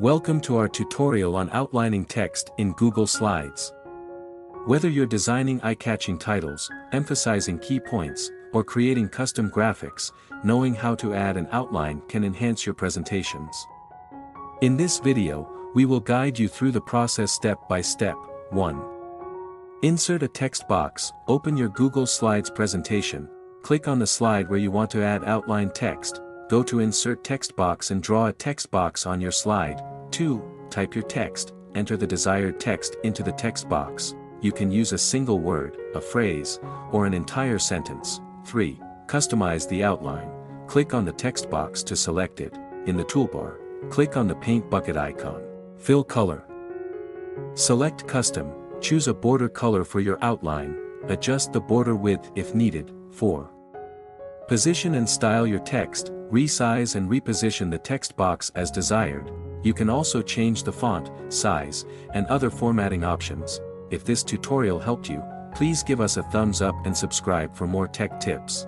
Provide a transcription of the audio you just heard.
Welcome to our tutorial on outlining text in Google Slides. Whether you're designing eye-catching titles, emphasizing key points, or creating custom graphics, knowing how to add an outline can enhance your presentations. In this video, we will guide you through the process step by step. 1. Insert a text box. Open your Google Slides presentation, click on the slide where you want to add outline text, go to Insert Text Box and draw a text box on your slide. 2. Type your text, enter the desired text into the text box. You can use a single word, a phrase, or an entire sentence. 3. Customize the outline. Click on the text box to select it. In the toolbar, click on the paint bucket icon. Fill color. Select Custom, choose a border color for your outline, adjust the border width if needed. 4. Position and style your text, resize and reposition the text box as desired. You can also change the font, size, and other formatting options. If this tutorial helped you, please give us a thumbs up and subscribe for more tech tips.